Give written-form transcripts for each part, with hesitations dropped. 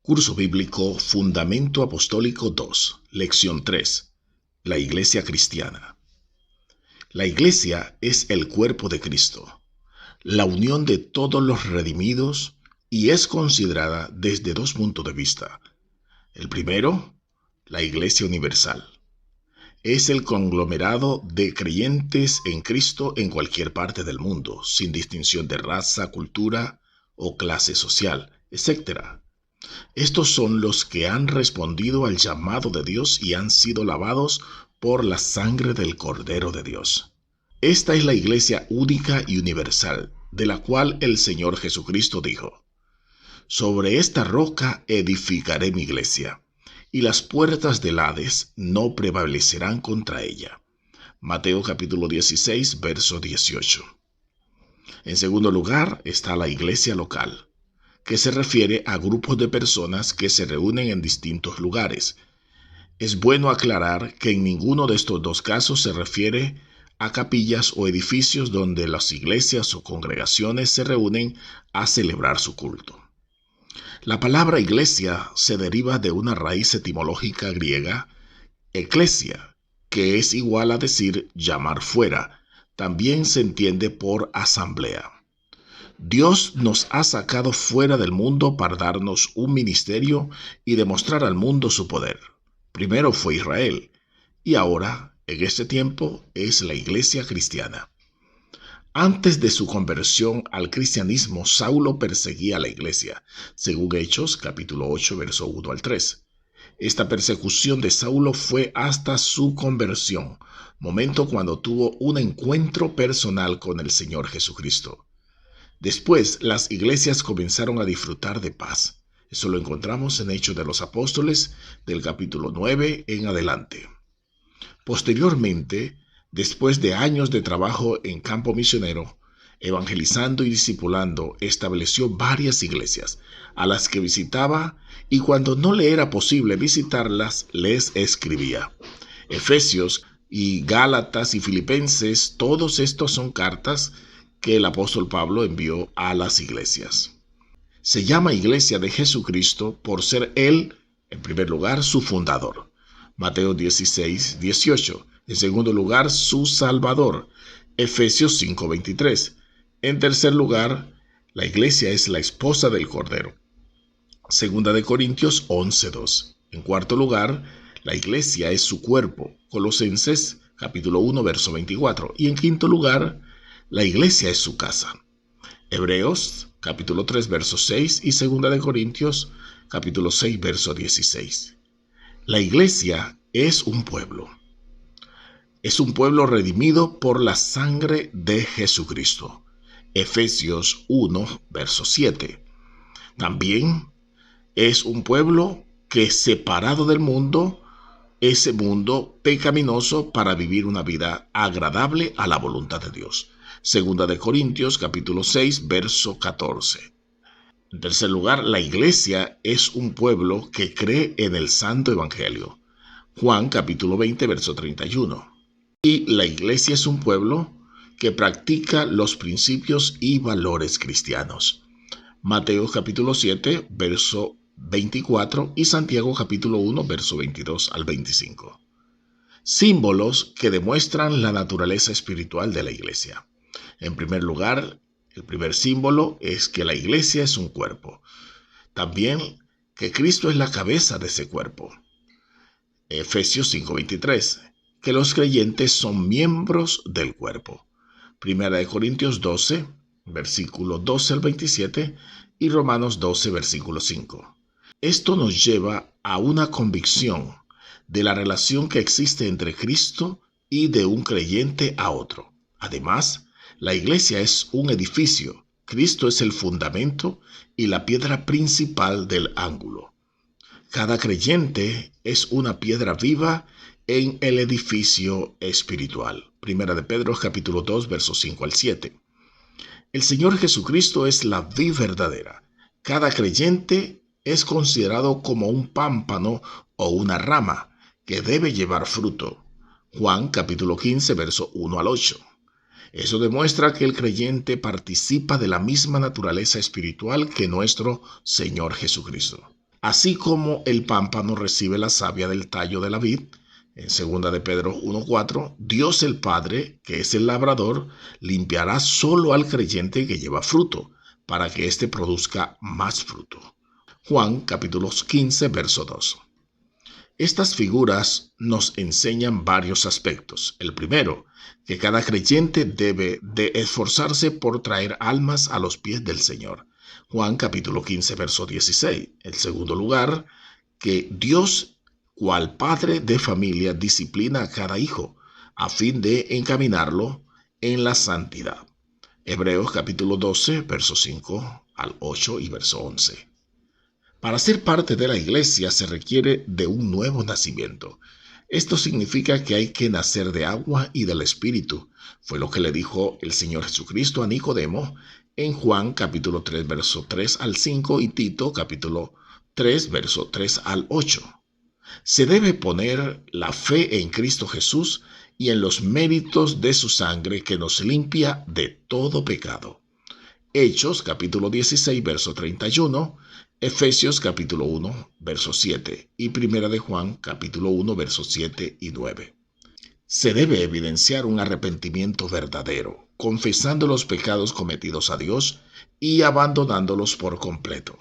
Curso Bíblico Fundamento Apostólico 2, Lección 3. La Iglesia Cristiana. La Iglesia es el cuerpo de Cristo, la unión de todos los redimidos, y es considerada desde dos puntos de vista. El primero, la Iglesia Universal. Es el conglomerado de creyentes en Cristo en cualquier parte del mundo, sin distinción de raza, cultura o clase social, etc. Estos son los que han respondido al llamado de Dios y han sido lavados por la sangre del Cordero de Dios. Esta es la Iglesia única y universal, de la cual el Señor Jesucristo dijo: sobre esta roca edificaré mi iglesia, y las puertas del Hades no prevalecerán contra ella. Mateo capítulo 16, verso 18. En segundo lugar está la iglesia local, que se refiere a grupos de personas que se reúnen en distintos lugares. Es bueno aclarar que en ninguno de estos dos casos se refiere a capillas o edificios donde las iglesias o congregaciones se reúnen a celebrar su culto. La palabra iglesia se deriva de una raíz etimológica griega, eclesia, que es igual a decir llamar fuera. También se entiende por asamblea. Dios nos ha sacado fuera del mundo para darnos un ministerio y demostrar al mundo su poder. Primero fue Israel, y ahora, en este tiempo, es la iglesia cristiana. Antes de su conversión al cristianismo, Saulo perseguía a la iglesia, según Hechos capítulo 8, verso 1 al 3. Esta persecución de Saulo fue hasta su conversión, momento cuando tuvo un encuentro personal con el Señor Jesucristo. Después, las iglesias comenzaron a disfrutar de paz. Eso lo encontramos en Hechos de los Apóstoles, del capítulo 9 en adelante. Posteriormente, después de años de trabajo en campo misionero, evangelizando y discipulando, estableció varias iglesias, a las que visitaba, y cuando no le era posible visitarlas, les escribía. Efesios y Gálatas y Filipenses, todos estos son cartas que el apóstol Pablo envió a las iglesias. Se llama Iglesia de Jesucristo por ser Él, en primer lugar, su fundador. Mateo 16, 18. En segundo lugar, su Salvador. Efesios 5, 23. En tercer lugar, la Iglesia es la esposa del Cordero. Segunda de Corintios 11, 2. En cuarto lugar, la Iglesia es su cuerpo. Colosenses capítulo 1, verso 24. Y en quinto lugar, la iglesia es su casa. Hebreos, capítulo 3, verso 6 y segunda de Corintios, capítulo 6, verso 16. La iglesia es un pueblo. Es un pueblo redimido por la sangre de Jesucristo. Efesios 1, verso 7. También es un pueblo que, separado del mundo, ese mundo pecaminoso, para vivir una vida agradable a la voluntad de Dios. Segunda de Corintios, capítulo 6, verso 14. En tercer lugar, la iglesia es un pueblo que cree en el Santo Evangelio. Juan, capítulo 20, verso 31. Y la iglesia es un pueblo que practica los principios y valores cristianos. Mateo, capítulo 7, verso 24 y Santiago, capítulo 1, verso 22 al 25. Símbolos que demuestran la naturaleza espiritual de la iglesia. En primer lugar, el primer símbolo es que la iglesia es un cuerpo. También que Cristo es la cabeza de ese cuerpo. Efesios 5:23, que los creyentes son miembros del cuerpo. Primera de Corintios 12, versículo 12 al 27 y Romanos 12, versículo 5. Esto nos lleva a una convicción de la relación que existe entre Cristo y de un creyente a otro. Además, la iglesia es un edificio. Cristo es el fundamento y la piedra principal del ángulo. Cada creyente es una piedra viva en el edificio espiritual. Primera de Pedro, capítulo 2, versos 5 al 7. El Señor Jesucristo es la vid verdadera. Cada creyente es considerado como un pámpano o una rama que debe llevar fruto. Juan, capítulo 15, verso 1 al 8. Eso demuestra que el creyente participa de la misma naturaleza espiritual que nuestro Señor Jesucristo. Así como el pámpano recibe la savia del tallo de la vid, en 2 de Pedro 1:4, Dios el Padre, que es el labrador, limpiará solo al creyente que lleva fruto, para que éste produzca más fruto. Juan capítulo 15, verso 2. Estas figuras nos enseñan varios aspectos. El primero, que cada creyente debe de esforzarse por traer almas a los pies del Señor. Juan capítulo 15, verso 16. El segundo lugar, que Dios, cual padre de familia, disciplina a cada hijo, a fin de encaminarlo en la santidad. Hebreos capítulo 12, verso 5 al 8 y verso 11. Para ser parte de la iglesia se requiere de un nuevo nacimiento. Esto significa que hay que nacer de agua y del Espíritu. Fue lo que le dijo el Señor Jesucristo a Nicodemo en Juan capítulo 3, verso 3 al 5 y Tito capítulo 3, verso 3 al 8. Se debe poner la fe en Cristo Jesús y en los méritos de su sangre que nos limpia de todo pecado. Hechos capítulo 16, verso 31, Efesios capítulo 1, verso 7 y Primera de Juan capítulo 1, versos 7 y 9. Se debe evidenciar un arrepentimiento verdadero, confesando los pecados cometidos a Dios y abandonándolos por completo.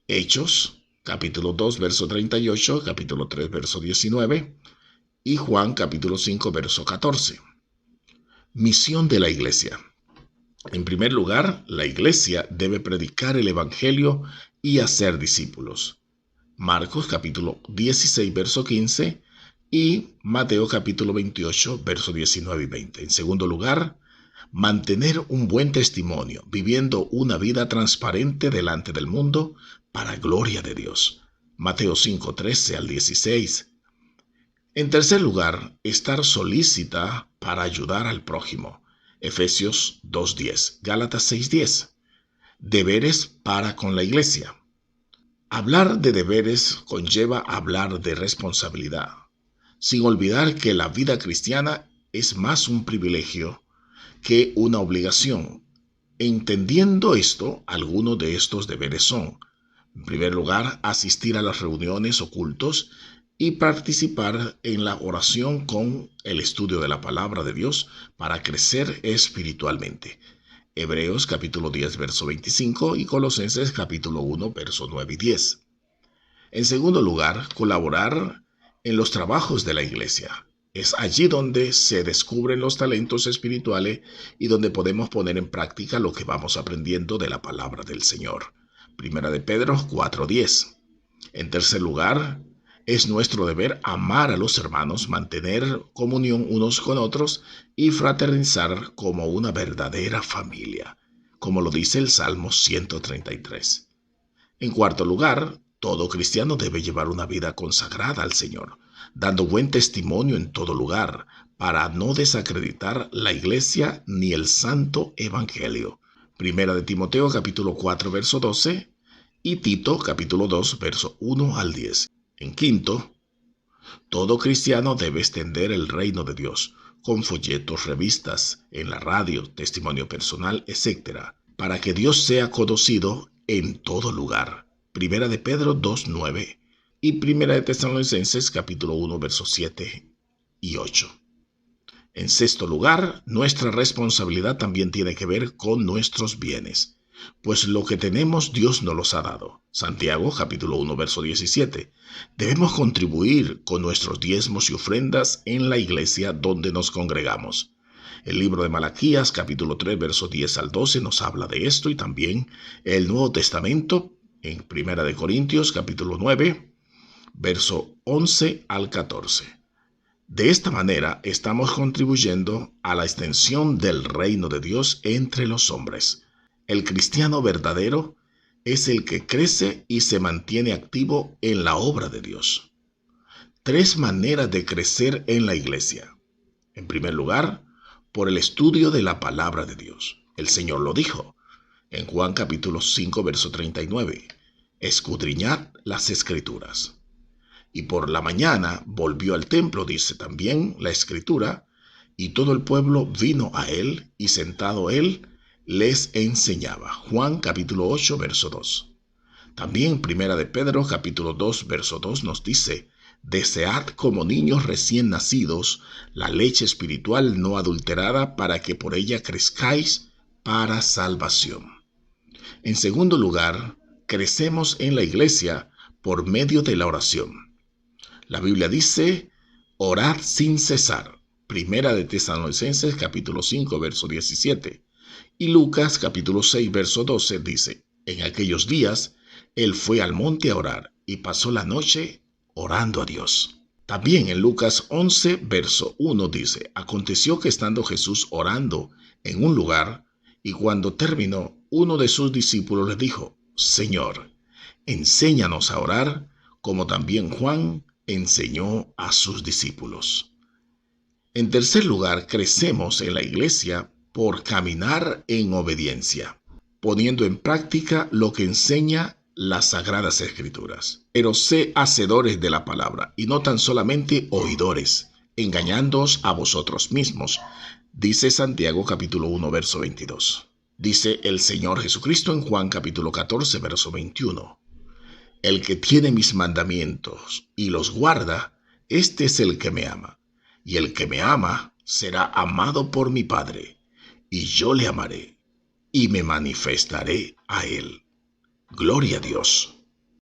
Hechos capítulo 2, verso 38, capítulo 3, verso 19 y Juan capítulo 5, verso 14. Misión de la iglesia. En primer lugar, la iglesia debe predicar el evangelio y hacer discípulos. Marcos capítulo 16, verso 15 y Mateo capítulo 28, verso 19 y 20. En segundo lugar, mantener un buen testimonio, viviendo una vida transparente delante del mundo para gloria de Dios. Mateo 5, 13 al 16. En tercer lugar, estar solícita para ayudar al prójimo. Efesios 2:10, Gálatas 6:10. Deberes para con la iglesia. Hablar de deberes conlleva hablar de responsabilidad, sin olvidar que la vida cristiana es más un privilegio que una obligación. Entendiendo esto, algunos de estos deberes son, en primer lugar, asistir a las reuniones o cultos y participar en la oración con el estudio de la palabra de Dios para crecer espiritualmente. Hebreos capítulo 10, verso 25 y Colosenses capítulo 1, verso 9 y 10. En segundo lugar, colaborar en los trabajos de la iglesia. Es allí donde se descubren los talentos espirituales y donde podemos poner en práctica lo que vamos aprendiendo de la palabra del Señor. Primera de Pedro 4:10. En tercer lugar, es nuestro deber amar a los hermanos, mantener comunión unos con otros y fraternizar como una verdadera familia, como lo dice el Salmo 133. En cuarto lugar, todo cristiano debe llevar una vida consagrada al Señor, dando buen testimonio en todo lugar, para no desacreditar la iglesia ni el santo evangelio. Primera de Timoteo capítulo 4, verso 12 y Tito capítulo 2, verso 1 al 10. En quinto, todo cristiano debe extender el reino de Dios con folletos, revistas, en la radio, testimonio personal, etc., para que Dios sea conocido en todo lugar. Primera de Pedro 2:9 y Primera de Tesalonicenses capítulo 1, versos 7 y 8. En sexto lugar, nuestra responsabilidad también tiene que ver con nuestros bienes, pues lo que tenemos Dios nos los ha dado. Santiago capítulo 1, verso 17. Debemos contribuir con nuestros diezmos y ofrendas en la iglesia donde nos congregamos. El libro de Malaquías capítulo 3, verso 10 al 12 nos habla de esto y también el Nuevo Testamento en Primera de Corintios capítulo 9, verso 11 al 14. De esta manera estamos contribuyendo a la extensión del reino de Dios entre los hombres. El cristiano verdadero es el que crece y se mantiene activo en la obra de Dios. Tres maneras de crecer en la iglesia. En primer lugar, por el estudio de la palabra de Dios. El Señor lo dijo en Juan capítulo 5, verso 39. Escudriñad las escrituras. Y por la mañana volvió al templo, dice también la escritura, y todo el pueblo vino a él, y sentado él, les enseñaba. Juan capítulo 8, verso 2. También Primera de Pedro, capítulo 2, verso 2 nos dice: desead como niños recién nacidos la leche espiritual no adulterada, para que por ella crezcáis para salvación. En segundo lugar, crecemos en la iglesia por medio de la oración. La Biblia dice: orad sin cesar. Primera de Tesalonicenses, capítulo 5, verso 17. Y Lucas, capítulo 6, verso 12 dice: en aquellos días, él fue al monte a orar y pasó la noche orando a Dios. También en Lucas 11, verso 1 dice: aconteció que estando Jesús orando en un lugar, y cuando terminó, uno de sus discípulos le dijo: Señor, enséñanos a orar, como también Juan enseñó a sus discípulos. En tercer lugar, crecemos en la iglesia por caminar en obediencia, poniendo en práctica lo que enseña las Sagradas Escrituras. Pero sé hacedores de la palabra, y no tan solamente oidores, engañándoos a vosotros mismos, dice Santiago capítulo 1, verso 22. Dice el Señor Jesucristo en Juan capítulo 14, verso 21. El que tiene mis mandamientos y los guarda, este es el que me ama. Y el que me ama será amado por mi Padre, y yo le amaré y me manifestaré a él. Gloria a Dios.